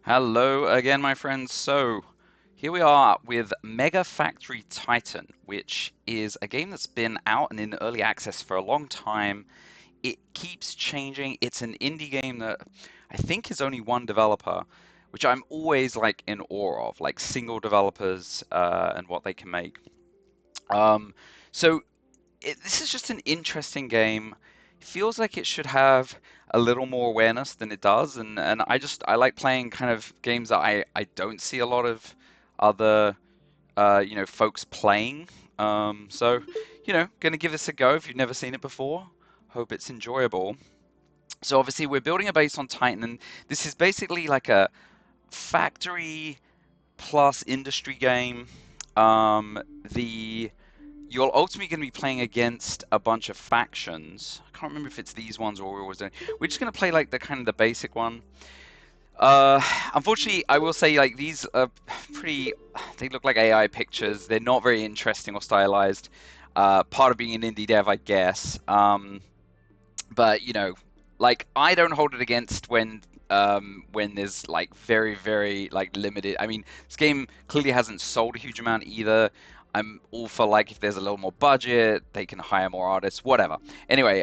Hello again, my friends. So, here we are with MegaFactory Titan, which is a game that's been out and in early access for a long time. It keeps changing. It's an indie game that I think is only one developer, which I'm always like in awe of, like single developers and what they can make. Um, so this is just an interesting game. It feels like it should have a little more awareness than it does, and I like playing kind of games that I don't see a lot of other folks playing. Gonna give this a go if you've never seen it before. Hope it's enjoyable. So obviously we're building a base on Titan, and this is basically like a factory plus industry game. The You're ultimately going to be playing against a bunch of factions. I can't remember if it's these ones or we're always doing. We're just going to play like the kind of the basic one. Uh, Unfortunately, I will say like these are pretty. They look like AI pictures. They're not very interesting or stylized. Part of being an indie dev, I guess. But like I don't hold it against when there's like very like limited. I mean, this game clearly hasn't sold a huge amount either. I'm all for like if there's a little more budget, they can hire more artists, whatever. Anyway,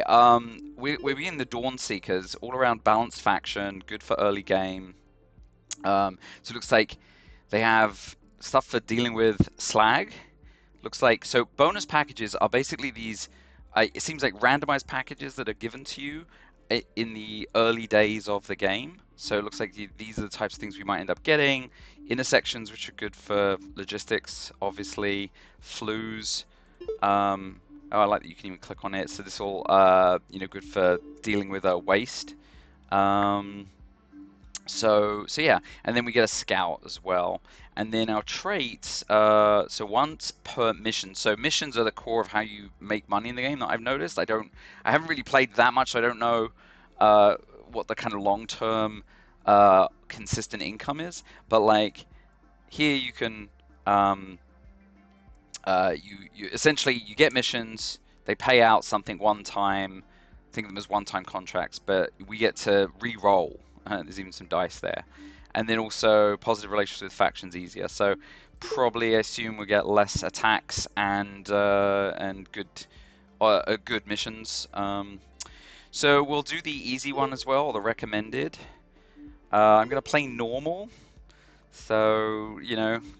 we're being the Dawn Seekers, all around balanced faction, good for early game. So it looks like they have stuff for dealing with slag. Looks like so bonus packages are basically these. It seems like randomized packages that are given to you in the early days of the game. So it looks like these are the types of things we might end up getting. Intersections, which are good for logistics, obviously. Flues. Oh, I like that you can even click on it. So this all, good for dealing with waste. Um, so yeah, and then we get a scout as well. And then our traits, so once per mission. So missions are the core of how you make money in the game that I've noticed. I haven't really played that much, so I don't know uh, what the kind of long-term consistent income is. But like here you can, um, you essentially you get missions, they pay out something one time, think of them as one-time contracts, but we get to re-roll. There's even some dice there, and then also positive relationships with factions easier. So probably assume we get less attacks and good missions. So we'll do the easy one as well, the recommended. I'm gonna play normal. So,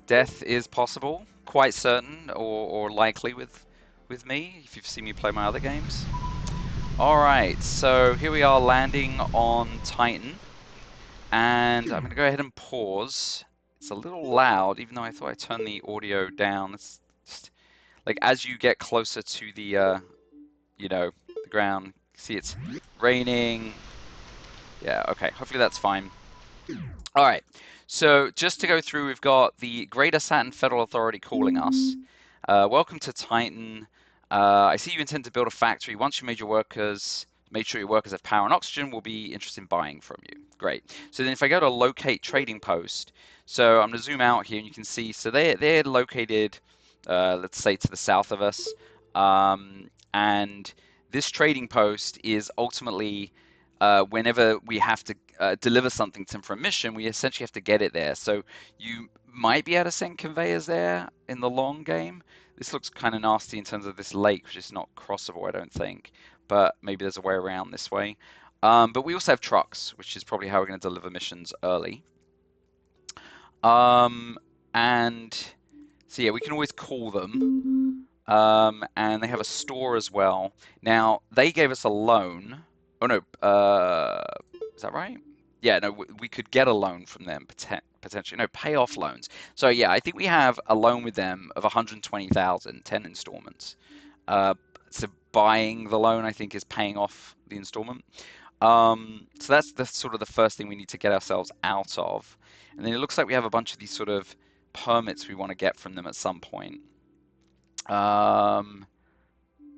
death is possible, quite certain or likely with me, if you've seen me play my other games. Alright, so here we are landing on Titan, and I'm going to go ahead and pause. It's a little loud, even though I thought I turned the audio down. It's just, like, as you get closer to the ground, see it's raining. Yeah, okay, hopefully that's fine. All right. So just to go through, we've got the Greater Saturn Federal Authority calling us. Welcome to Titan. I see you intend to build a factory. Once you made sure your workers have power and oxygen, we'll be interested in buying from you. Great. So then if I go to locate trading post, so I'm going to zoom out here and you can see, so they're located, let's say to the south of us. And this trading post is ultimately whenever we have to deliver something to them for a mission, we essentially have to get it there. So you might be able to send conveyors there in the long game. This looks kind of nasty in terms of this lake, which is not crossable, I don't think. But maybe there's a way around this way. But we also have trucks, which is probably how we're going to deliver missions early. Um, and so yeah, we can always call them. And they have a store as well. Now, they gave us a loan. Oh no, is that right? Yeah, no, we could get a loan from them potentially. No, pay off loans. So yeah, I think we have a loan with them of 120,000, 10 installments. So buying the loan, I think, is paying off the installment. So that's the sort of the first thing we need to get ourselves out of. And then it looks like we have a bunch of these sort of permits we want to get from them at some point.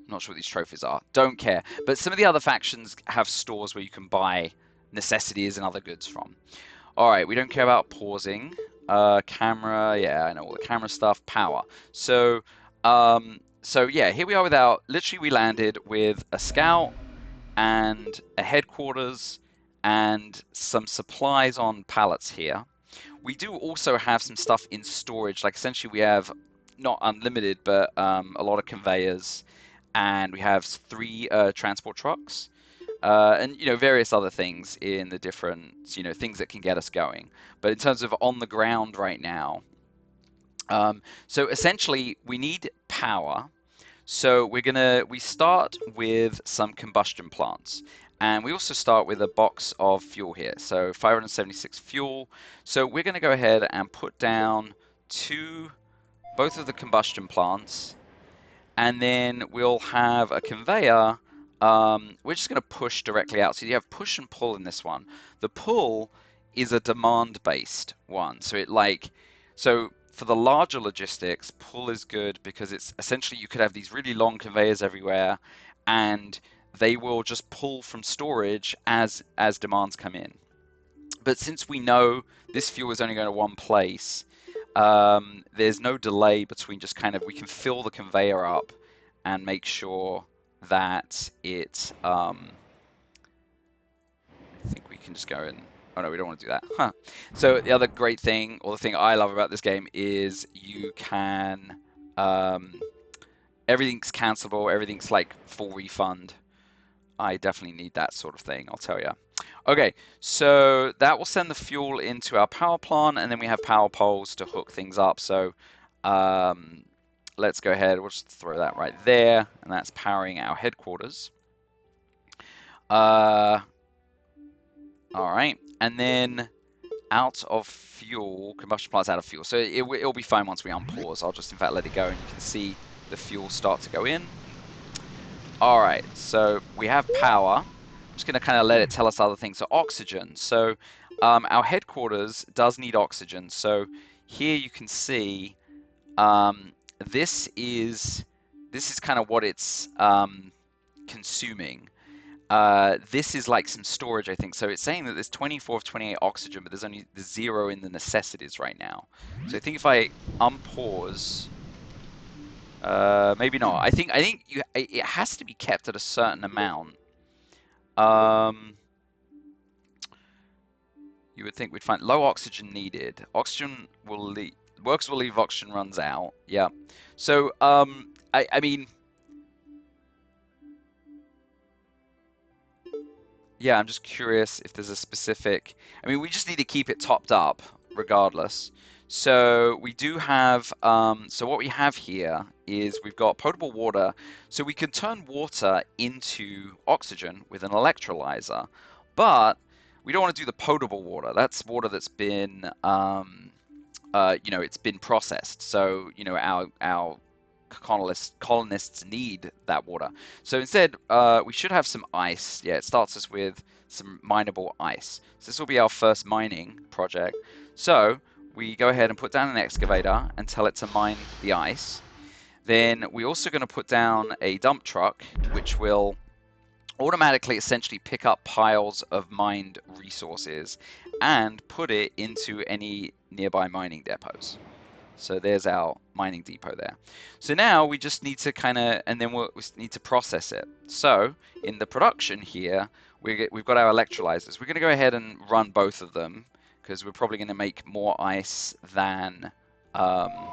Not sure what these trophies are. Don't care. But some of the other factions have stores where you can buy necessities and other goods from. All right, we don't care about pausing. Camera, yeah, I know all the camera stuff. Power. So yeah, here we are literally we landed with a scout and a headquarters and some supplies on pallets here. We do also have some stuff in storage. Like essentially we have not unlimited, but a lot of conveyors, and we have 3 transport trucks, and various other things in the different things that can get us going. But in terms of on the ground right now, so essentially we need power. So we start with some combustion plants, and we also start with a box of fuel here. So 576 fuel. So we're going to go ahead and put down both of the combustion plants, and then we'll have a conveyor. We're just going to push directly out. So you have push and pull in this one. The pull is a demand-based one. So for the larger logistics, pull is good because it's essentially you could have these really long conveyors everywhere, and they will just pull from storage as demands come in. But since we know this fuel is only going to one place, there's no delay between just we can fill the conveyor up and make sure that I think we can just go and, oh no, we don't want to do that. Huh. So the other great thing, or the thing I love about this game is you can, everything's cancelable, everything's like full refund. I definitely need that sort of thing, I'll tell you. Okay, so that will send the fuel into our power plant, and then we have power poles to hook things up. So let's go ahead, we'll just throw that right there, and that's powering our headquarters. All right, and then out of fuel, combustion plant's out of fuel. So it'll be fine once we unpause. I'll just in fact let it go, and you can see the fuel start to go in. All right, so we have power. I'm just going to let it tell us other things. So oxygen. So our headquarters does need oxygen. So here you can see this is what it's consuming. This is like some storage, I think. So it's saying that there's 24 of 28 oxygen, but there's 0 in the necessities right now. So I think if I unpause. Maybe not. I think it has to be kept at a certain amount. You would think we'd find low oxygen needed. Oxygen will leave. Works will leave. Oxygen runs out. Yeah. So I mean, yeah. I'm just curious if there's a specific. I mean, we just need to keep it topped up regardless. So we do have, so what we have here is we've got potable water. So we can turn water into oxygen with an electrolyzer, but we don't want to do the potable water. That's water that's been, it's been processed. So, our colonists need that water. So instead, we should have some ice. Yeah, it starts us with some mineable ice. So this will be our first mining project. So we go ahead and put down an excavator and tell it to mine the ice. Then we're also going to put down a dump truck, which will automatically essentially pick up piles of mined resources and put it into any nearby mining depots. So there's our mining depot there. So now we just need to and then we need to process it. So in the production here, we've got our electrolyzers. We're going to go ahead and run both of them because we're probably going to make more ice than, we'll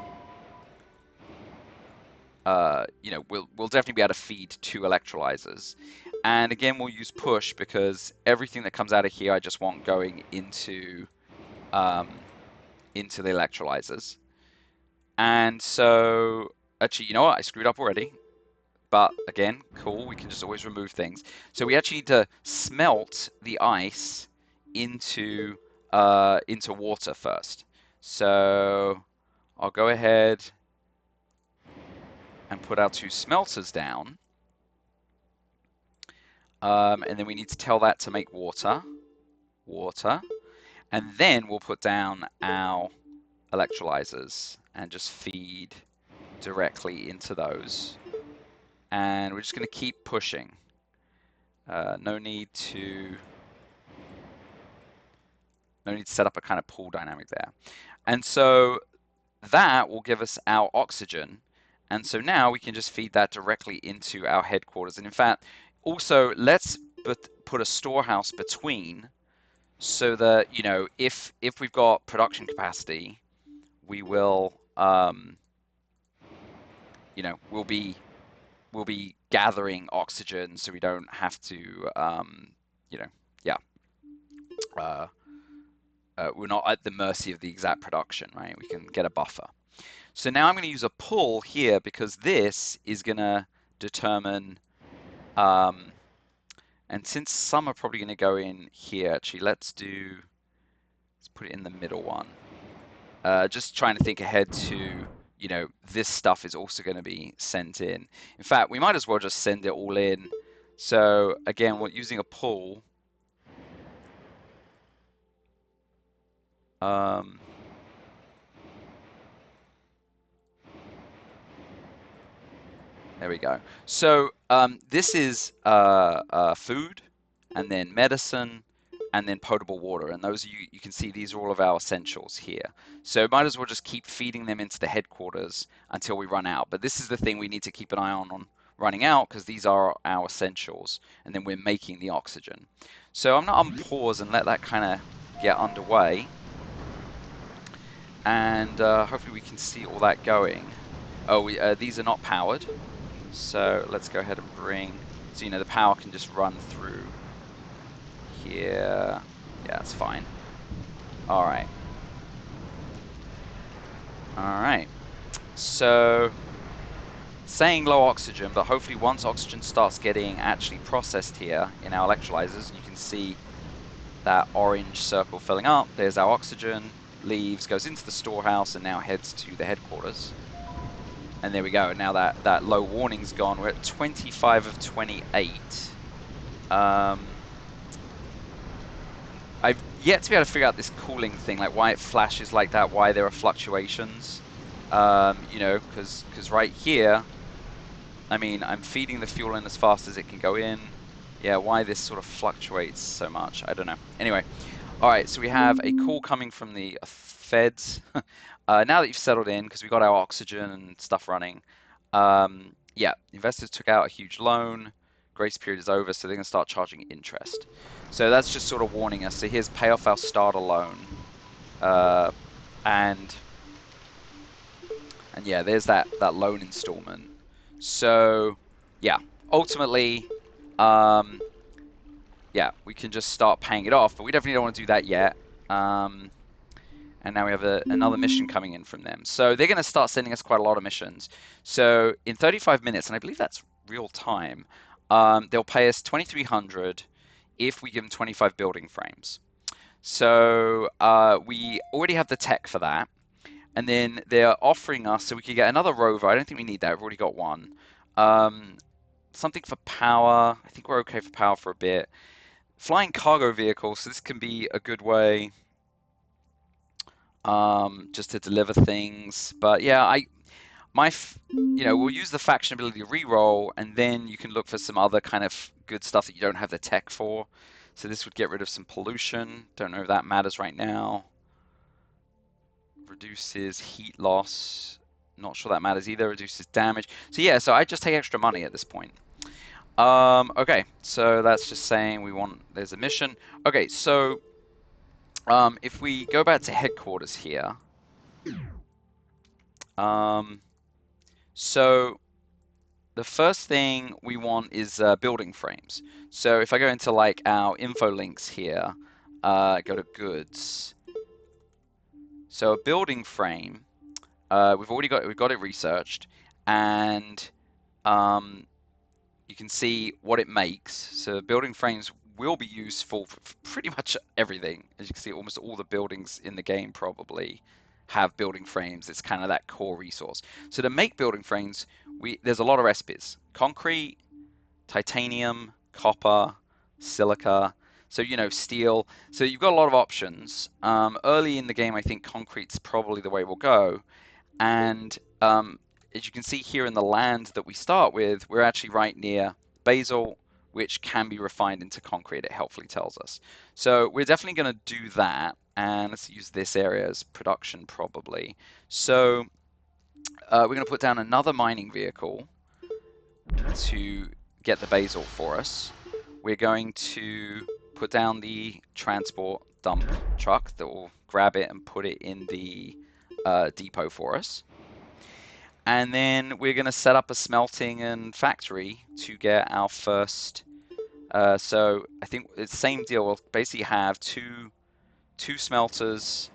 definitely be able to feed 2 electrolyzers. And again, we'll use push because everything that comes out of here, I just want going into the electrolyzers. And so, actually, you know what? I screwed up already. But again, cool. We can just always remove things. So we actually need to smelt the ice into water first. So I'll go ahead and put our 2 smelters down. And then we need to tell that to make water. And then we'll put down our electrolyzers and just feed directly into those. And we're just going to keep pushing. No need to set up a kind of pull dynamic there. And so that will give us our oxygen. And so now we can just feed that directly into our headquarters. And in fact, also let's put a storehouse between so that, you know, if we've got production capacity, we will, you know, we'll be gathering oxygen, so we don't have to, you know, yeah, uh, we're not at the mercy of the exact production, right? We can get a buffer. So now I'm going to use a pull here because this is going to determine, and since some are probably going to go in here, actually, let's put it in the middle one. Just trying to think ahead to, you know, this stuff is also going to be sent in. In fact, we might as well just send it all in. So again, we're using a pull. There we go. So this is food, and then medicine, and then potable water. And those you can see these are all of our essentials here. So might as well just keep feeding them into the headquarters until we run out. But this is the thing we need to keep an eye on running out, because these are our essentials, and then we're making the oxygen. So I'm going to unpause and let that kind of get underway. And hopefully we can see all that going. Oh, these are not powered. So let's go ahead and bring, so you know the power can just run through here. Yeah, that's fine. All right. All right. So saying low oxygen, but hopefully once oxygen starts getting actually processed here in our electrolyzers, and you can see that orange circle filling up, there's our oxygen, leaves, goes into the storehouse, and now heads to the headquarters. And there we go. Now that low warning's gone. We're at 25 of 28. I've yet to be able to figure out this cooling thing, like why it flashes like that, why there are fluctuations. You know, because right here, I mean, I'm feeding the fuel in as fast as it can go in. Yeah, why this sort of fluctuates so much, I don't know. Anyway, all right, so we have a call coming from the feds. Now that you've settled in, because we got our oxygen and stuff running, yeah, investors took out a huge loan. Grace period is over, so they're going to start charging interest. So that's just sort of warning us. So here's pay off our starter loan, and yeah, there's that loan installment. So yeah, ultimately, yeah, we can just start paying it off, but we definitely don't want to do that yet. And now we have another mission coming in from them. So they're going to start sending us quite a lot of missions. So in 35 minutes, and I believe that's real time, they'll pay us 2,300 if we give them 25 building frames. So we already have the tech for that. And then they're offering us, so we could get another rover. I don't think we need that. We've already got one. Something for power. I think we're okay for power for a bit. Flying cargo vehicles, so this can be a good way just to deliver things. But yeah, you know, we'll use the faction ability to reroll, and then you can look for some other kind of good stuff that you don't have the tech for. So this would get rid of some pollution. Don't know if that matters right now. Reduces heat loss. Not sure that matters either. Reduces damage. So yeah, so I just take extra money at this point. Okay, so that's just saying there's a mission. Okay, so if we go back to headquarters here, so the first thing we want is building frames. So if I go into like our info links here, go to goods. So a building frame, we've got it researched, and you can see what it makes. So building frames will be useful for pretty much everything. As you can see, almost all the buildings in the game probably have building frames. It's kind of that core resource. So to make building frames, there's a lot of recipes: concrete, titanium, copper, silica. So you know, steel. So you've got a lot of options. Early in the game, I think concrete's probably the way we'll go. And as you can see here in the land that we start with, we're actually right near basalt, which can be refined into concrete, it helpfully tells us. So we're definitely going to do that. And let's use this area as production probably. So we're going to put down another mining vehicle to get the basalt for us. We're going to put down the transport dump truck that will grab it and put it in the depot for us. And then we're going to set up a smelting and factory to get our first. So I think it's the same deal. We'll basically have two smelters,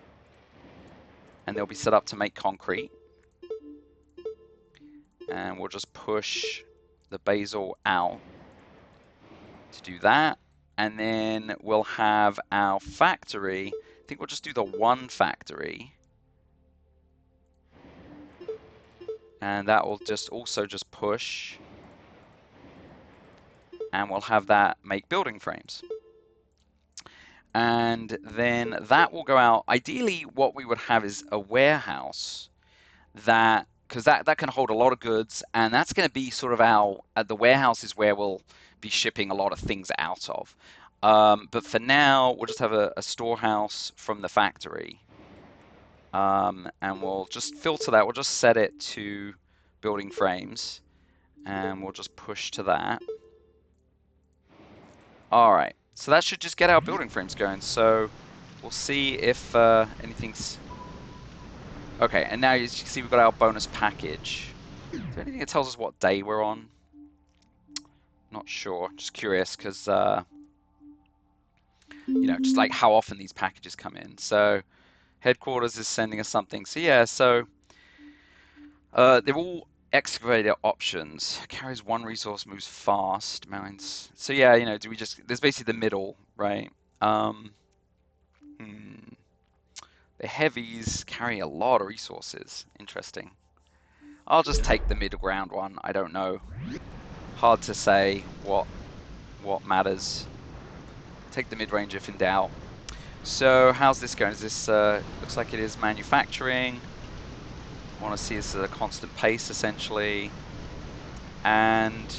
and they'll be set up to make concrete. And we'll just push the basil out to do that. And then we'll have our factory. I think we'll just do the one factory. And that will just also just push. And we'll have that make building frames. And then that will go out. Ideally, what we would have is a warehouse that, because that can hold a lot of goods, and that's going to be sort of the warehouse is where we'll be shipping a lot of things out of. But for now, we'll just have a storehouse from the factory. And we'll just filter that. We'll just set it to building frames, and we'll just push to that. All right, so that should just get our building frames going. So we'll see if anything's... Okay, and now you can see we've got our bonus package. Is there anything that tells us what day we're on? Not sure, just curious, because, you know, just like how often these packages come in. So headquarters is sending us something. So yeah, so they're all excavator options. Carries one resource, moves fast, mountains. So yeah, you know, do we just... There's basically the middle, right? The heavies carry a lot of resources. Interesting. I'll just take the middle ground one. I don't know. Hard to say what matters. Take the mid-range if in doubt. So how's this going? Is this looks like it is manufacturing. I want to see this at a constant pace essentially. And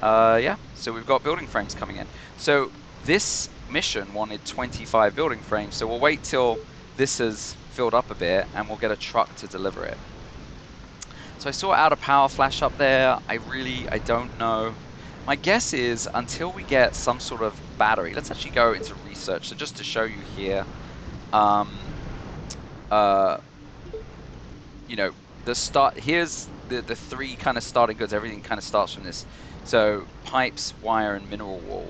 yeah, so we've got building frames coming in. So this mission wanted 25 building frames, so we'll wait till this has filled up a bit and we'll get a truck to deliver it. So I saw out of power flash up there. I don't know. My guess is until we get some sort of battery, let's actually go into research. So just to show you here, you know, here's the three kind of starting goods. Everything kind of starts from this. So pipes, wire, and mineral wool.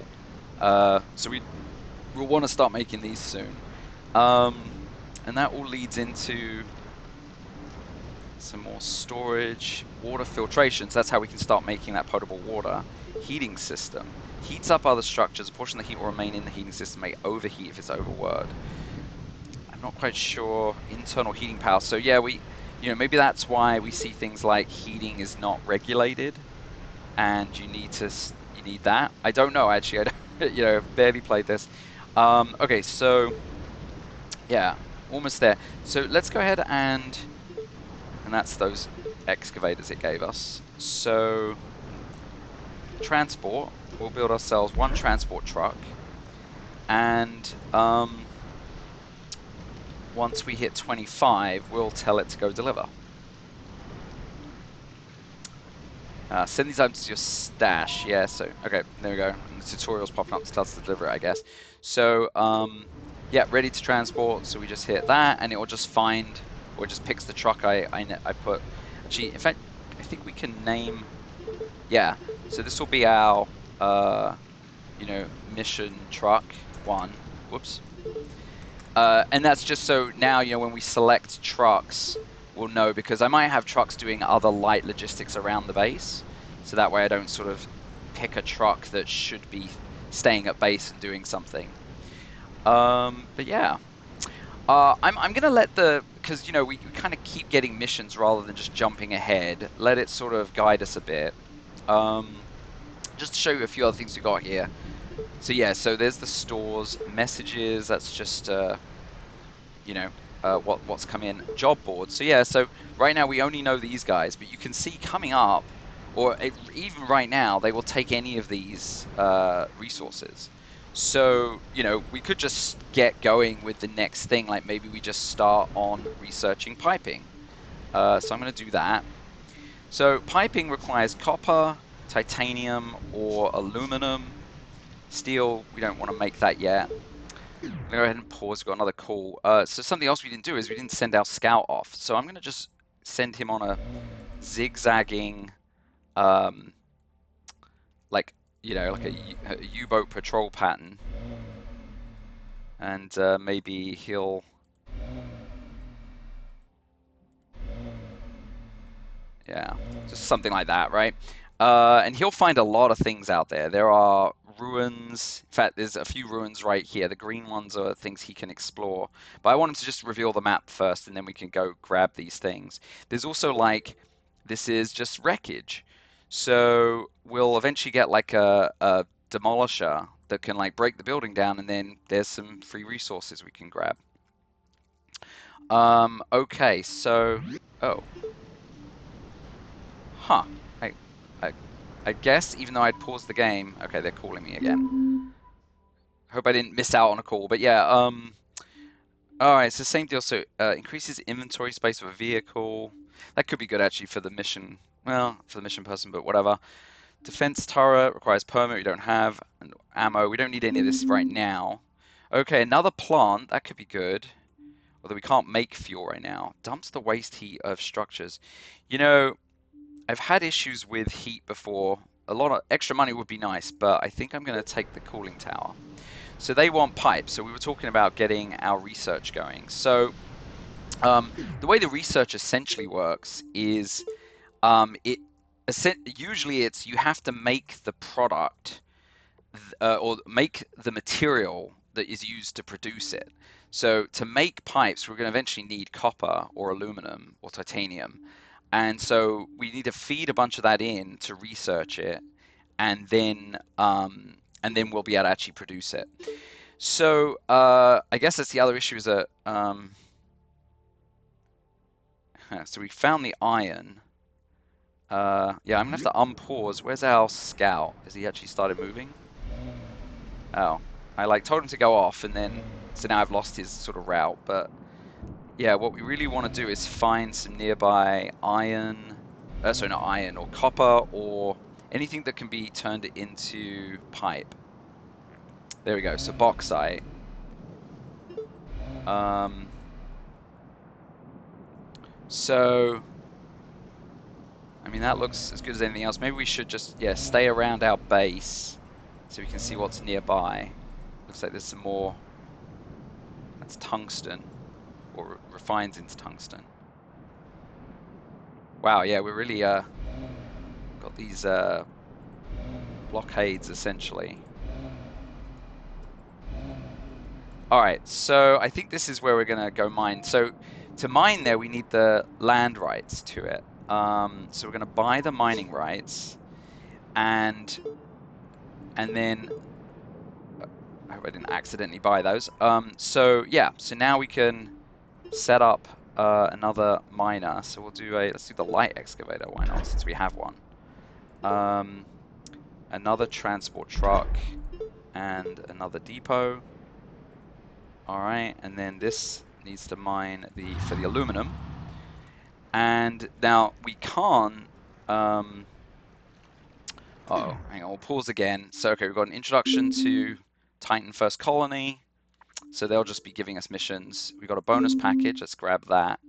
So we'll want to start making these soon. And that all leads into some more storage, water filtration. So that's how we can start making that potable water. Heating system. Heats up other structures. A portion of the heat will remain in the heating system, may overheat if it's overworked. I'm not quite sure. Internal heating power. So yeah, you know, maybe that's why we see things like heating is not regulated, and you need that. I don't know actually. I don't, you know, barely played this. Okay, so yeah, almost there. So let's go ahead and that's those excavators it gave us. So transport, we'll build ourselves one transport truck, and once we hit 25, we'll tell it to go deliver. Send these items to your stash. Yeah, so, okay, there we go. And the tutorial's popping up to tell us to deliver it, I guess. So, yeah, ready to transport. So we just hit that, and it will just find, or it just picks the truck I put. Actually, in fact, I think we can name, yeah. So this will be our, you know, mission truck 1. Whoops. And that's just so now, you know, when we select trucks, we'll know, because I might have trucks doing other light logistics around the base. So that way I don't sort of pick a truck that should be staying at base and doing something. But yeah. I'm going to let because, you know, we kind of keep getting missions rather than just jumping ahead. Let it sort of guide us a bit. Just to show you a few other things we got here. So yeah, so there's the stores, messages, that's just, you know, what's come in. Job boards. So yeah, so right now we only know these guys, but you can see coming up, or even right now, they will take any of these resources. So, you know, we could just get going with the next thing, like maybe we just start on researching piping. So I'm going to do that. So piping requires copper, titanium, or aluminum. Steel, we don't want to make that yet. I'm gonna go ahead and pause. We've got another call. So something else we didn't do is we didn't send our scout off. So I'm gonna just send him on a zigzagging, um, like like a U-boat patrol pattern, and maybe he'll, yeah, just something like that, right? And he'll find a lot of things out there. There are ruins. In fact, there's a few ruins right here. The green ones are things he can explore. But I want him to just reveal the map first, and then we can go grab these things. There's also like, this is just wreckage. So we'll eventually get like a demolisher that can like break the building down, and then there's some free resources we can grab. Okay, so, oh. Huh. I, I, I guess even though I'd paused the game, okay, they're calling me again. Hope I didn't miss out on a call, but yeah. All right, it's the same deal. So increases inventory space of a vehicle. That could be good actually for the mission. Well, for the mission person, but whatever. Defense turret requires permit. We don't have and ammo. We don't need any of this right now. Okay, another plant. That could be good. Although we can't make fuel right now. Dumps the waste heat of structures. You know, I've had issues with heat before. A lot of extra money would be nice, but I think I'm going to take the cooling tower. So they want pipes. So we were talking about getting our research going. So the way the research essentially works is it usually it's you have to make the product or make the material that is used to produce it. So to make pipes, we're going to eventually need copper or aluminum or titanium. And so we need to feed a bunch of that in to research it, and then we'll be able to actually produce it. So I guess that's the other issue is that so we found the iron. Yeah, I'm gonna have to unpause. Where's our scout? Has he actually started moving? Oh, I like told him to go off, and then so now I've lost his sort of route. But yeah, what we really want to do is find some nearby iron. Sorry, not iron or copper or anything that can be turned into pipe. There we go. So bauxite. Um, so I mean that looks as good as anything else. Maybe we should just stay around our base so we can see what's nearby. Looks like there's some more. That's tungsten, or refines into tungsten. Wow, yeah, we really got these blockades essentially. All right, so I think this is where we're gonna go mine. So to mine there, we need the land rights to it. So we're gonna buy the mining rights, and then I hope I didn't accidentally buy those. So yeah, so now we can set up another miner. So we'll do let's do the light excavator. Why not? Since we have one. Another transport truck and another depot. All right, and then this needs to mine for the aluminum. And now we can't. Oh, hang on, we'll pause again. So okay, we've got an introduction to Titan First Colony. So they'll just be giving us missions. We got a bonus package. Let's grab that.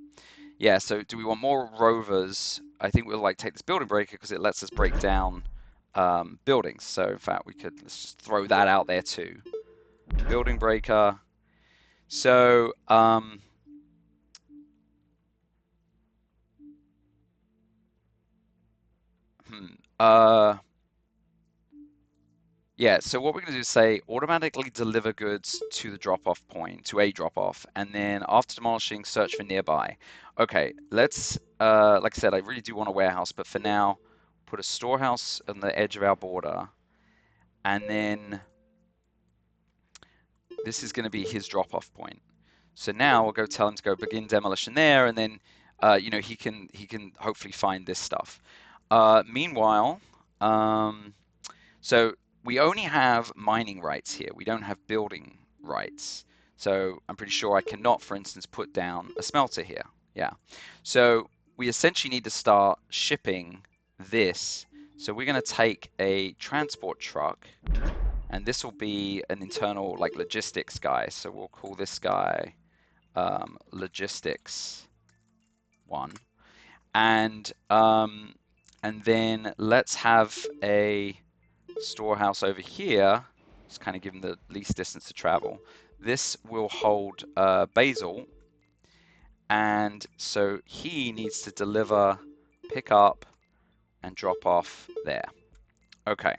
Yeah. So do we want more rovers? I think we'll like take this building breaker because it lets us break down buildings. So in fact, let's just throw that out there too. Building breaker. So yeah, so what we're going to do is say automatically deliver goods to the drop-off point, to a drop-off, and then after demolishing, search for nearby. Okay, let's, like I said, I really do want a warehouse, but for now, put a storehouse on the edge of our border, and then this is going to be his drop-off point. So now we'll go tell him to go begin demolition there, and then, he can hopefully find this stuff. Meanwhile, so we only have mining rights here. We don't have building rights. So I'm pretty sure I cannot, for instance, put down a smelter here. Yeah. So we essentially need to start shipping this. So we're going to take a transport truck, and and this will be an internal like logistics guy. So we'll call this guy logistics 1. And then let's have a storehouse over here. Just kind of give him the least distance to travel. This will hold Basil, and so he needs to deliver, pick up, and drop off there. Okay.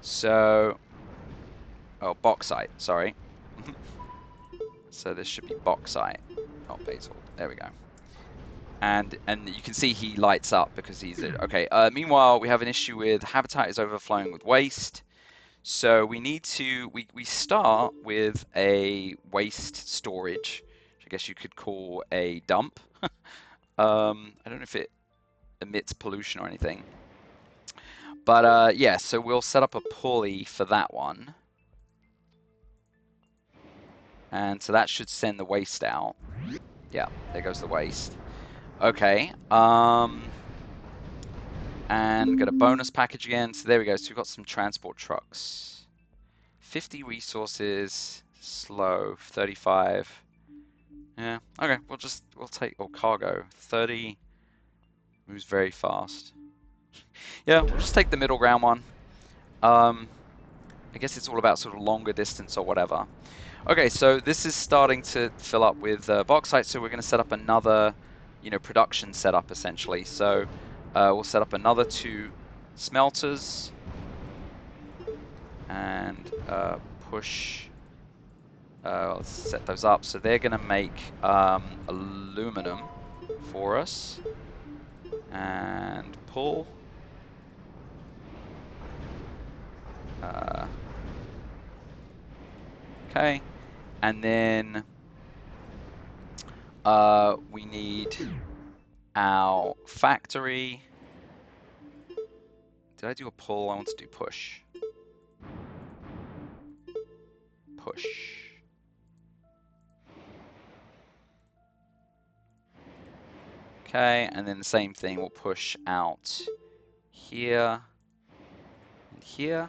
So, oh, bauxite, sorry. So this should be bauxite, not Basil. There we go. And you can see he lights up because he's okay. Meanwhile, we have an issue with habitat is overflowing with waste. So we need to we start with a waste storage, which I guess you could call a dump. I don't know if it emits pollution or anything, but yeah. So we'll set up a pulley for that one, and so that should send the waste out. Yeah, there goes the waste. Okay. And get a bonus package again. So there we go. So we've got some transport trucks. 50 resources, slow, 35. Yeah, okay, we'll take, or cargo, 30, moves very fast. Yeah, we'll just take the middle ground one. I guess it's all about sort of longer distance or whatever. Okay, so this is starting to fill up with bauxite, so we're going to set up another, production setup essentially. So we'll set up another 2 smelters and push. Let's set those up. So they're going to make aluminum for us. And pull. Okay. And then we need our factory. Did I do a pull? I want to do push. Push. Okay, and then the same thing, we'll push out here and here.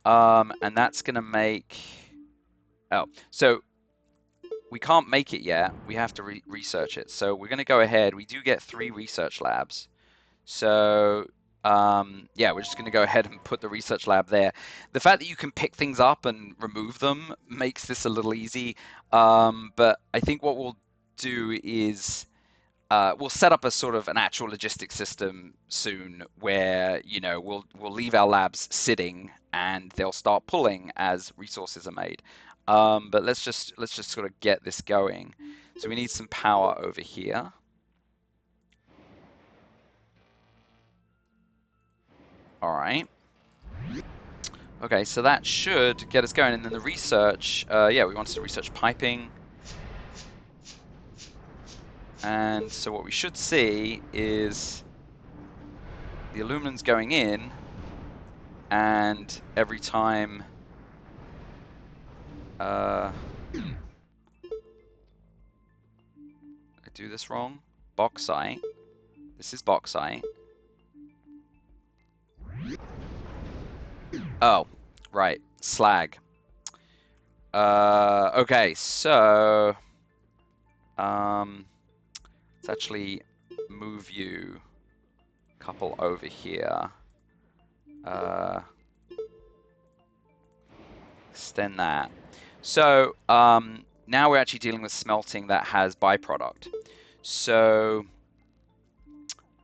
And that's going to make... Oh, so we can't make it yet. We have to research it. So we're going to go ahead. We do get 3 research labs. So, yeah, we're just going to go ahead and put the research lab there. The fact that you can pick things up and remove them makes this a little easy. But I think what we'll do is... we'll set up a sort of an actual logistics system soon where, we'll leave our labs sitting and they'll start pulling as resources are made. But let's just sort of get this going. So we need some power over here. All right. Okay, so that should get us going. And then the research, yeah, we wanted to research piping. And so what we should see is the aluminum's going in, and every time I do this wrong, bauxite. This is bauxite. Oh, right, slag. Okay, so let's actually move you a couple over here. Extend that. So now we're actually dealing with smelting that has byproduct. So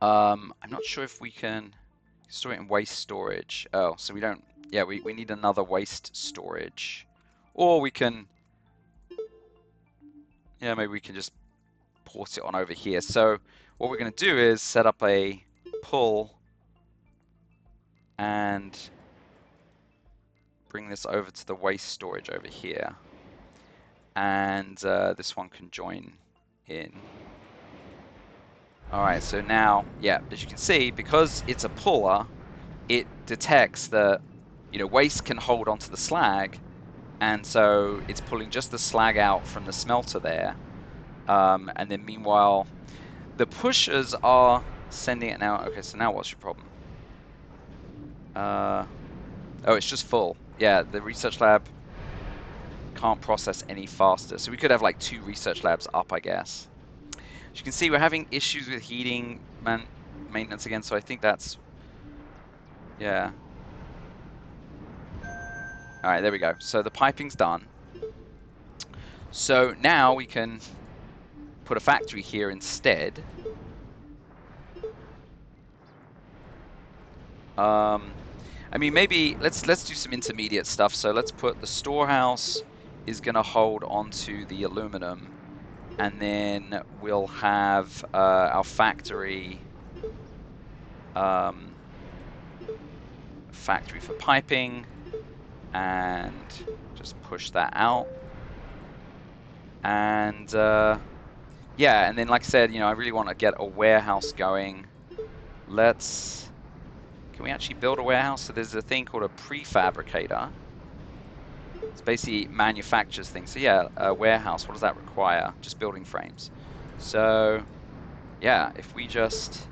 I'm not sure if we can store it in waste storage. Oh, so we don't. Yeah, we need another waste storage, or we can. Yeah, maybe we can just port it on over here. So what we're going to do is set up a pull and bring this over to the waste storage over here. And this one can join in. Alright, so now, yeah, as you can see, because it's a puller, it detects that, waste can hold onto the slag, and so it's pulling just the slag out from the smelter there. And then meanwhile, the pushers are sending it now. Okay, so now what's your problem? Oh, it's just full. yeah, the research lab can't process any faster. So we could have like 2 research labs up, I guess. As you can see, we're having issues with heating maintenance again, so I think that's, yeah. All right, there we go. So the piping's done. So now we can put a factory here instead. I mean, maybe let's do some intermediate stuff. So let's put the storehouse is going to hold onto the aluminum, and then we'll have our factory factory for piping, and just push that out. And yeah, and then like I said, you know, I really want to get a warehouse going. Can we actually build a warehouse? So there's a thing called a prefabricator. It's basically manufactures things. So yeah, a warehouse, what does that require? Just building frames. So yeah, if we just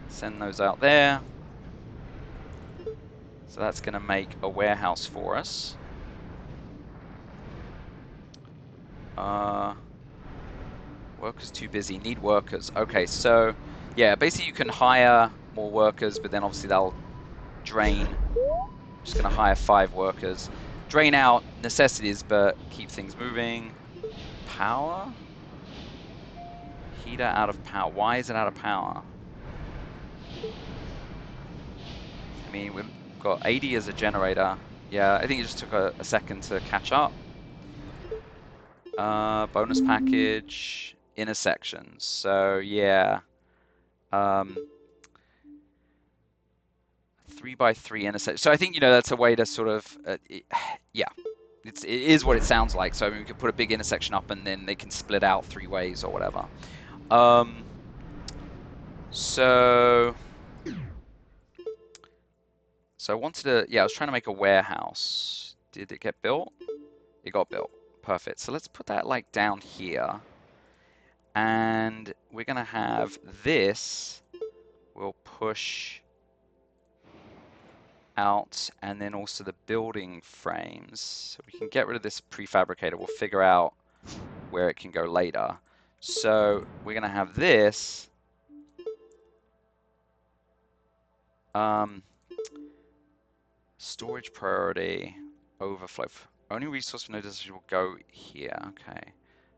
send those out there. So that's going to make a warehouse for us. Workers too busy, need workers. Okay, so yeah, basically you can hire more workers, but then obviously they'll drain. Just going to hire 5 workers. Drain out necessities, but keep things moving. Power? Heater out of power. Why is it out of power? I mean, we've got 80 as a generator. Yeah, I think it just took a second to catch up. Bonus package, intersections. So yeah, 3x3 intersections. So I think, you know, that's a way to sort of, yeah, it is what it sounds like. So I mean, we could put a big intersection up, and then they can split out 3 ways or whatever. So I wanted to, yeah, I was trying to make a warehouse. Did it get built? It got built. Perfect. So let's put that like down here. And we're going to have this, we'll push out, and then also the building frames. So we can get rid of this prefabricator. We'll figure out where it can go later. So we're going to have this. Storage priority, overflow. Only resource for no decision will go here. Okay.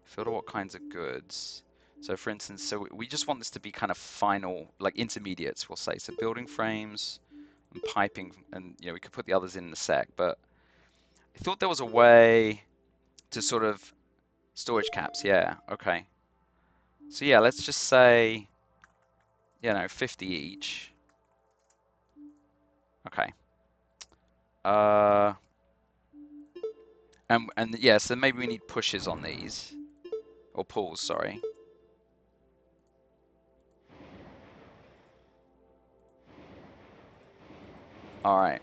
Filter what kinds of goods. So for instance, so we just want this to be kind of final, like intermediates, we'll say. So building frames and piping, and you know, we could put the others in a sec, but I thought there was a way to sort of storage caps. Yeah, okay. So yeah, let's just say, you know, 50 each. Okay. And yeah, so maybe we need pushes on these, or pulls, sorry. All right,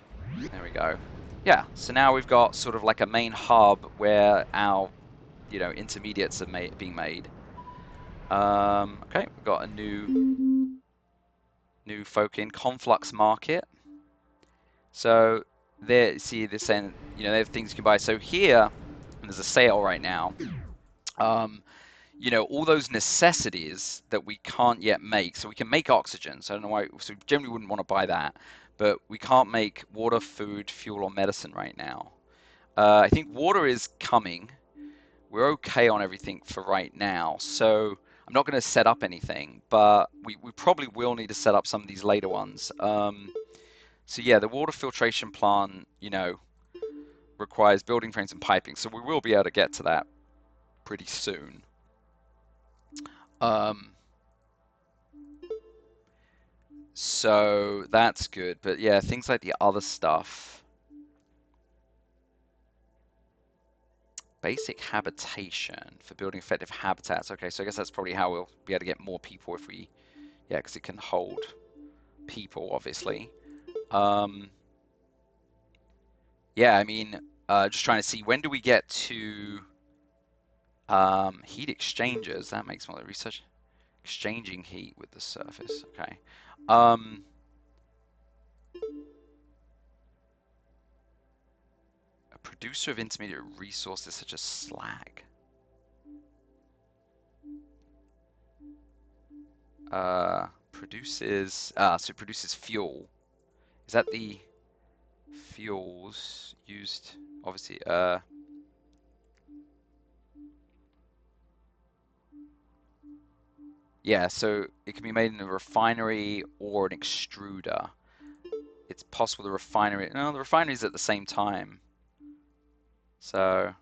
there we go. Yeah, so now we've got sort of like a main hub where our, you know, intermediates are being made. Okay, we've got a new folk in Conflux Market. So there, see this end, you know, they have things you can buy. So here, and there's a sale right now. You know, all those necessities that we can't yet make. So we can make oxygen. So I don't know why. So we generally wouldn't want to buy that, but we can't make water, food, fuel, or medicine right now. I think water is coming. We're okay on everything for right now. So I'm not going to set up anything, but we probably will need to set up some of these later ones. So yeah, the water filtration plant, you know, requires building frames and piping. So we will be able to get to that pretty soon. So that's good. But yeah, things like the other stuff. Basic habitation for building effective habitats. Okay, so I guess that's probably how we'll be able to get more people if we, yeah, because it can hold people, obviously. Yeah, I mean, just trying to see, when do we get to heat exchangers? That makes more research. Exchanging heat with the surface. Okay. Producer of intermediate resources such as slag. Produces so it produces fuel. Is that the fuels used? Obviously, yeah, so it can be made in a refinery or an extruder. It's possible the refinery, no, the refinery is at the same time. So,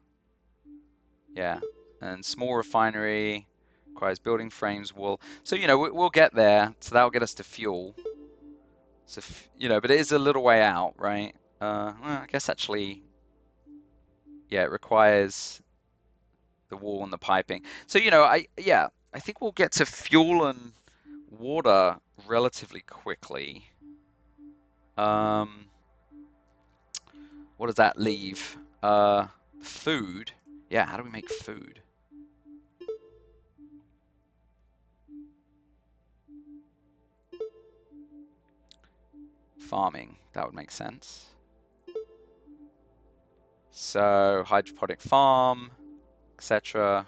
yeah, and small refinery requires building frames, wool. So, we'll get there. So that'll get us to fuel. So, but it is a little way out, right? Well, I guess actually, yeah, it requires the wall and the piping. So, I think we'll get to fuel and water relatively quickly. What does that leave? Food. Yeah, how do we make food? Farming. That would make sense. So, hydroponic farm, etc.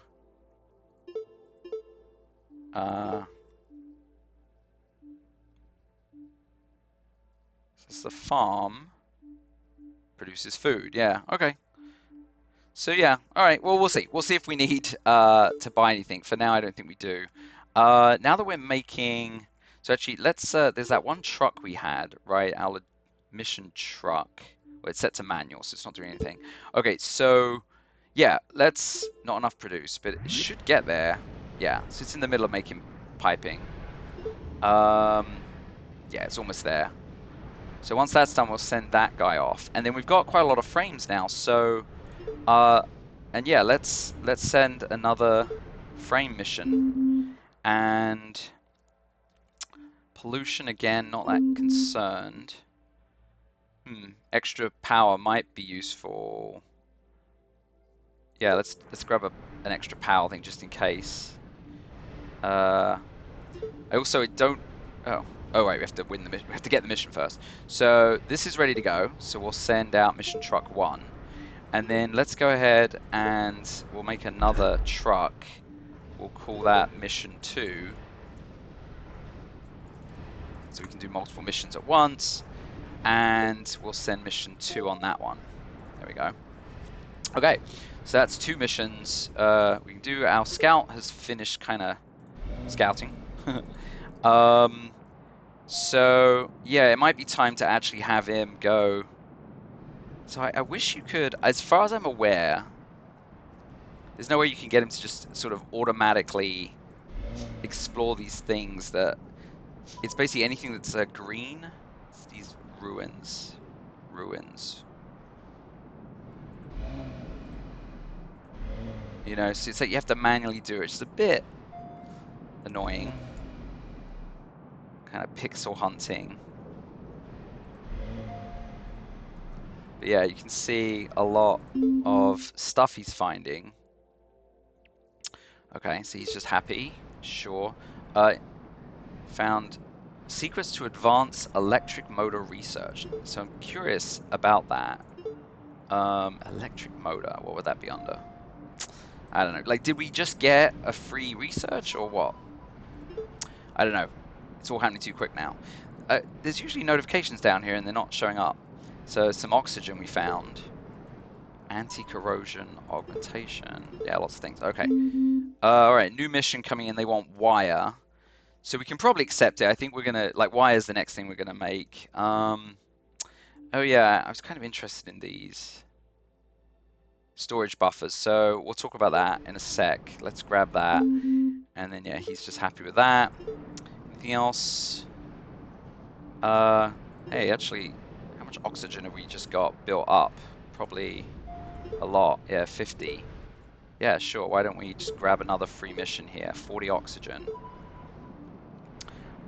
This is the farm produces food. Yeah, okay. So yeah, all right. Well, we'll see. We'll see if we need to buy anything. For now, I don't think we do. Now that we're making, so actually, let's. There's that one truck we had, right? Our mission truck. Well, it's set to manual, so it's not doing anything. Okay, so yeah, let's. Not enough produce, but it should get there. Yeah, so it's in the middle of making piping. Yeah, it's almost there. So once that's done, we'll send that guy off, and then we've got quite a lot of frames now. So. And yeah, let's send another frame mission. And pollution again, not that concerned. Extra power might be useful. Yeah, let's grab an extra power thing just in case. I also don't. Oh right, we have to win the mission. We have to get the mission first. So this is ready to go. So we'll send out mission truck 1. And then let's go ahead and we'll make another truck. We'll call that mission 2. So we can do multiple missions at once. And we'll send mission 2 on that one. There we go. Okay, so that's 2 missions. We can do, our scout has finished kind of scouting. So yeah, it might be time to actually have him go. So I wish you could, as far as I'm aware, there's no way you can get him to just sort of automatically explore these things that, it's basically anything that's green. It's these ruins. So it's like you have to manually do it. It's just a bit annoying. Kind of pixel hunting. But yeah, you can see a lot of stuff he's finding. Okay, so he's just happy. Sure. Found secrets to advance electric motor research. So I'm curious about that. Electric motor, what would that be under? I don't know. Like, did we just get a free research or what? I don't know. It's all happening too quick now. There's usually notifications down here and they're not showing up. So some oxygen we found. Anti-corrosion augmentation. Yeah, lots of things. Okay. Alright, new mission coming in. They want wire. So we can probably accept it. I think we're going to, like, wire is the next thing we're going to make. Oh yeah, I was kind of interested in these storage buffers. So we'll talk about that in a sec. Let's grab that. And then, yeah, he's just happy with that. Anything else? Hey, actually, how much oxygen have we just got built up? Probably a lot. Yeah, 50. Yeah, sure. Why don't we just grab another free mission here? 40 oxygen.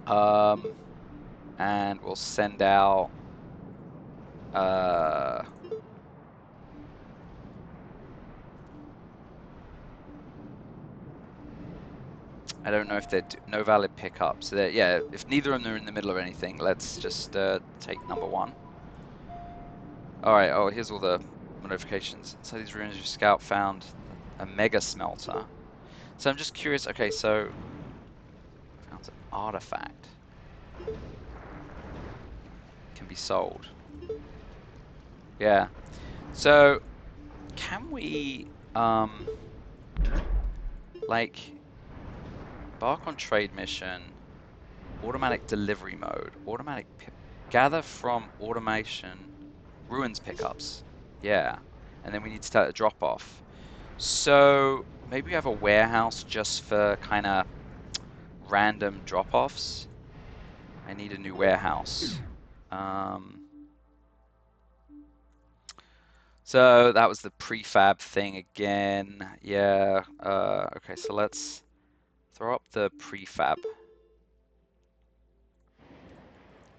And we'll send out... I don't know if they're no valid pickups. So yeah, if neither of them are in the middle of anything, let's just take number 1. All right. Oh, here's all the notifications. Inside these ruins, your scout found a mega smelter. So I'm just curious. Okay, so found an artifact. Can be sold. Yeah. So can we like embark on trade mission, automatic delivery mode, automatic gather from automation, ruins pickups. Yeah. And then we need to start a drop off. So maybe we have a warehouse just for kind of random drop-offs. I need a new warehouse. So that was the prefab thing again. Yeah. Okay, so let's throw up the prefab.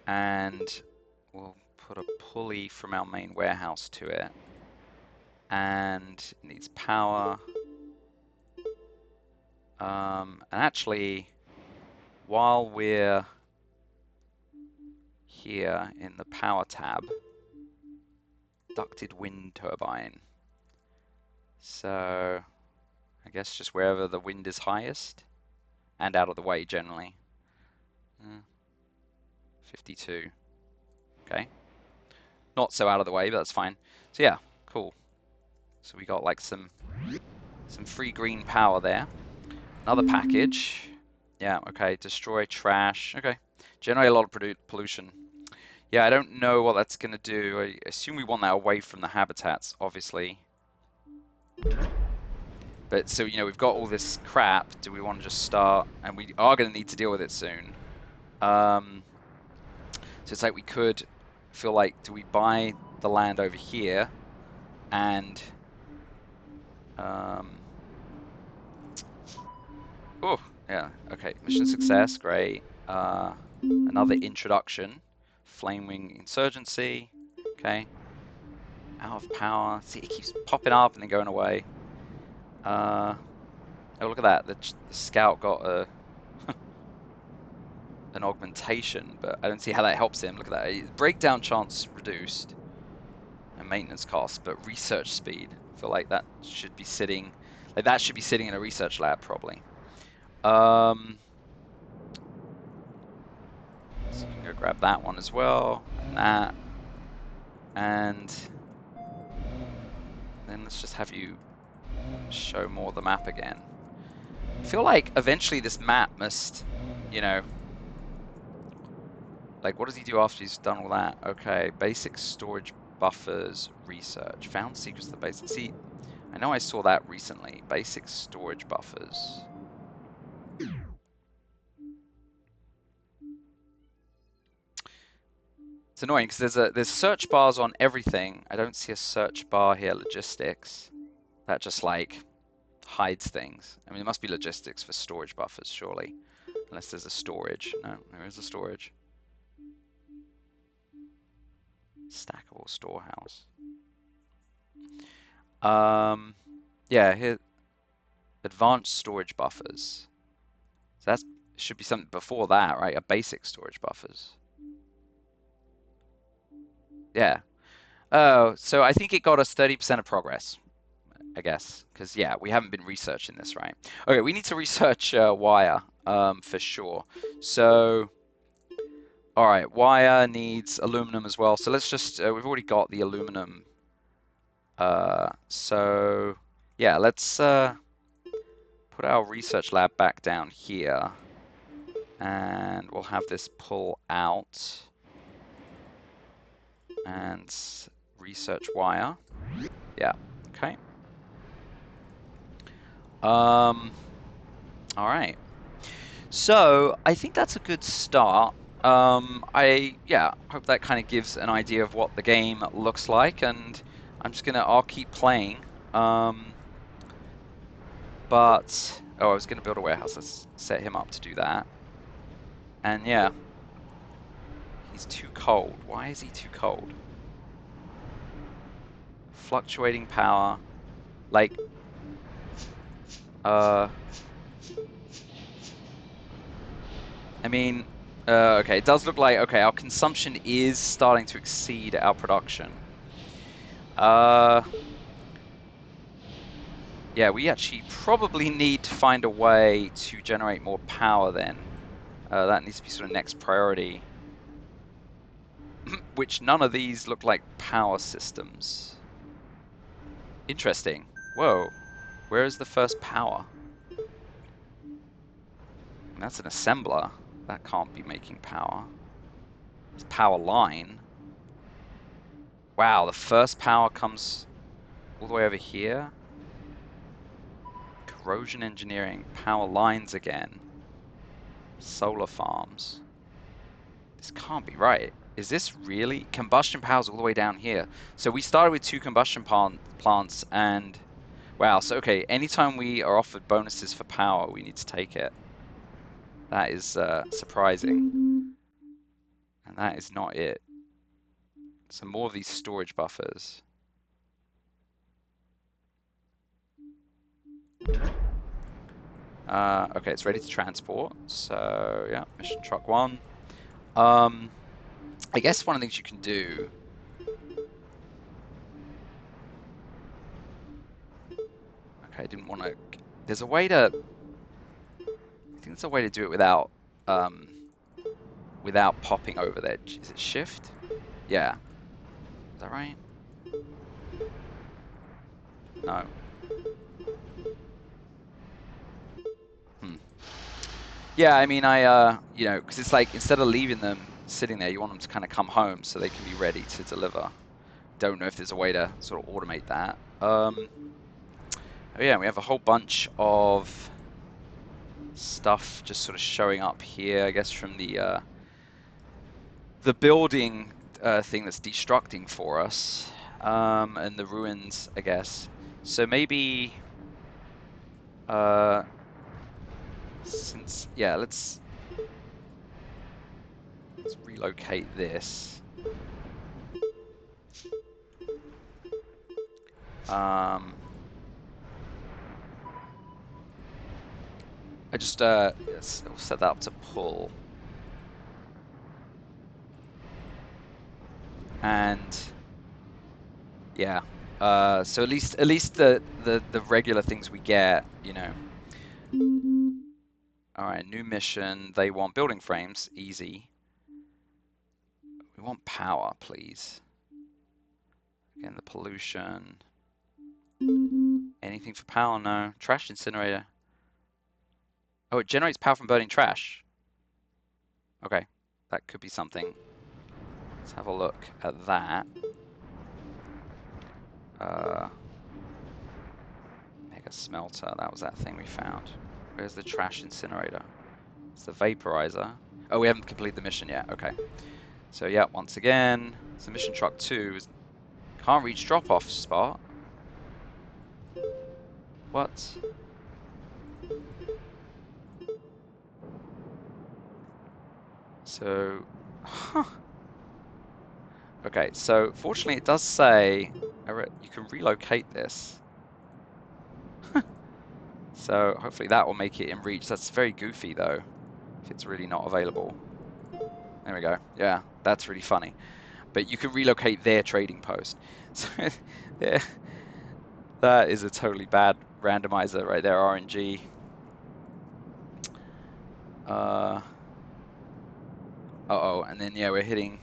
And we'll put a pulley from our main warehouse to it. And it needs power. And actually, while we're here in the power tab, ducted wind turbine. So I guess just wherever the wind is highest and out of the way generally. 52. Okay. Not so out of the way, but that's fine. So yeah, cool. So we got like some free green power there. Another package. Yeah, okay. Destroy trash. Okay. Generate a lot of pollution. Yeah, I don't know what that's going to do. I assume we want that away from the habitats, obviously. But so, you know, we've got all this crap. Do we want to just start? And we are going to need to deal with it soon. So it's like we could feel like, do we buy the land over here and oh yeah, okay, mission success, great. Another introduction, flaming insurgency. Okay, out of power. See, it keeps popping up and then going away. Oh, look at that, the scout got a an augmentation, but I don't see how that helps him. Look at that, breakdown chance reduced and maintenance cost, but research speed. I feel like that should be sitting, in a research lab probably. So you can go grab that one as well, and that, and then let's just have you show more of the map again. I feel like eventually this map must, you know, like what does he do after he's done all that? Okay, basic storage buffers, research, found secrets of the basic. See, I know I saw that recently. Basic storage buffers. It's annoying because there's search bars on everything. I don't see a search bar here. Logistics. That just like hides things. I mean, it must be logistics for storage buffers, surely. Unless there's a storage. No, there is a storage. Stackable storehouse. Yeah, here. Advanced storage buffers. So that should be something before that, right? A basic storage buffers. Yeah. Oh, so I think it got us 30% of progress, I guess. Because, yeah, we haven't been researching this, right? Okay, we need to research wire, for sure. So, all right, wire needs aluminum as well. So let's just, we've already got the aluminum. So, yeah, let's put our research lab back down here. And we'll have this pull out. And research wire. Yeah, okay. All right. So I think that's a good start. I hope that kind of gives an idea of what the game looks like, and I'll keep playing. But I was gonna build a warehouse. Let's set him up to do that. And yeah, he's too cold. Why is he too cold? Fluctuating power, like I mean, okay, it does look like, okay, our consumption is starting to exceed our production. Uh, yeah, we actually probably need to find a way to generate more power then. That needs to be sort of next priority. Which none of these look like power systems. Interesting. Whoa. Where is the first power? That's an assembler. That can't be making power. It's power line. Wow, the first power comes all the way over here. Corrosion engineering. Power lines again. Solar farms. This can't be right. Is this really? Combustion power's all the way down here. So we started with 2 combustion plants and... Wow, so okay, anytime we are offered bonuses for power, we need to take it. That is surprising. And that is not it. So more of these storage buffers. Okay, it's ready to transport. So, yeah, mission truck 1. I guess one of the things you can do... Okay, I didn't want to... There's a way to... I think there's a way to do it without popping over there. Is it shift? Yeah. Is that right? No. Hmm. Yeah, I mean, you know, because it's like, instead of leaving them sitting there, you want them to kind of come home so they can be ready to deliver. Don't know if there's a way to sort of automate that. Oh yeah, we have a whole bunch of stuff just sort of showing up here, I guess, from the building thing that's destructing for us, and the ruins, I guess. So maybe, since, yeah, let's relocate this. I just yes, we'll set that up to pull, and yeah. So at least the regular things we get, you know. All right, new mission. They want building frames, easy. We want power, please. Again, the pollution. Anything for power? No. Trash incinerator. Oh, it generates power from burning trash. Okay, that could be something. Let's have a look at that. Mega smelter. That was that thing we found. Where's the trash incinerator? It's the vaporizer. Oh, we haven't completed the mission yet. Okay. So yeah, once again, so mission truck 2 is can't reach drop-off spot. What? So, huh. Okay, so fortunately it does say you can relocate this. So hopefully that will make it in reach. That's very goofy though, if it's really not available. There we go. Yeah, that's really funny. But you can relocate their trading post. So yeah, that is a totally bad randomizer right there, RNG. Uh-oh, and then yeah, we're hitting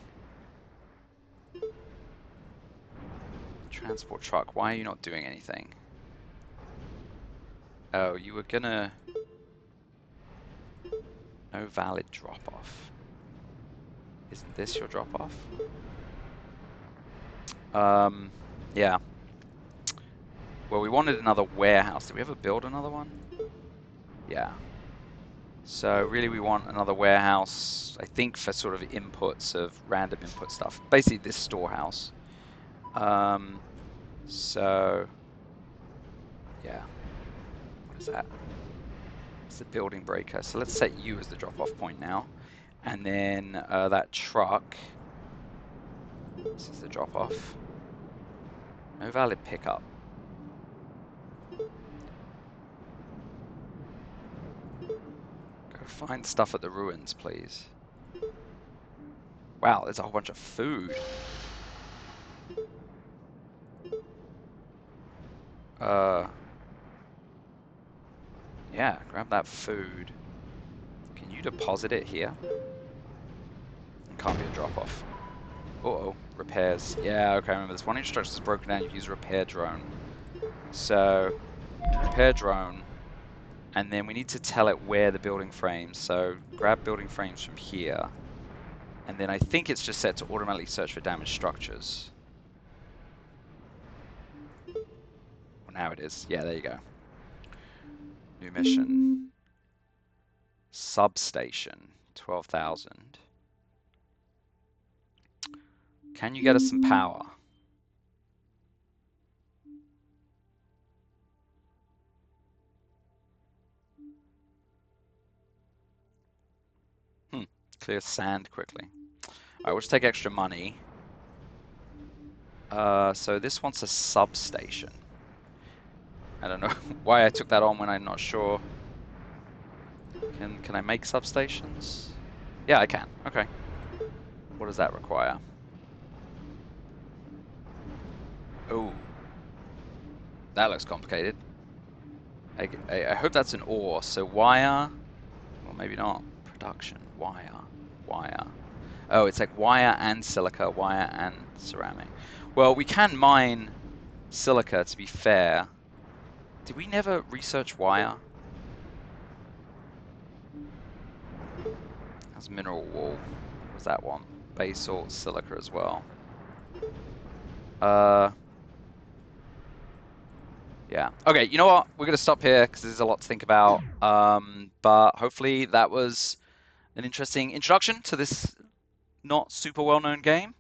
transport truck. Why are you not doing anything? Oh, you were gonna... No valid drop-off. Isn't this your drop-off? Yeah. Well, we wanted another warehouse. Did we ever build another one? Yeah. So really we want another warehouse, I think, for sort of inputs of random input stuff. Basically this storehouse. So, yeah. What is that? It's the building breaker. So let's set you as the drop-off point now. And then that truck. This is the drop-off. No valid pickup. Go find stuff at the ruins, please. Wow, there's a whole bunch of food. Uh, yeah, grab that food. Can you deposit it here? It can't be a drop-off. Uh-oh, repairs. Yeah, okay, remember this. One instruction is broken down, you use repair drone. So, repair drone, and then we need to tell it where the building frames. So, grab building frames from here. And then I think it's just set to automatically search for damaged structures. Well, now it is. Yeah, there you go. New mission. Substation. 12,000. Can you get us some power? Clear sand quickly. Alright, we'll just take extra money. So this wants a substation. I don't know why I took that on when I'm not sure. Can I make substations? Yeah, I can. Okay. What does that require? Oh, that looks complicated. I hope that's an ore. So wire, well maybe not. Production, wire. Oh, it's like wire and silica, wire and ceramic. Well, we can mine silica to be fair. Did we never research wire? That's mineral wool. What was that one? Basalt, silica as well. Uh, yeah. Okay, you know what? We're going to stop here because there's a lot to think about. But hopefully that was an interesting introduction to this not super well-known game.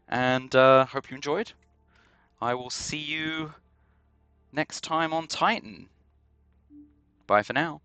And hope you enjoyed. I will see you next time on Titan. Bye for now.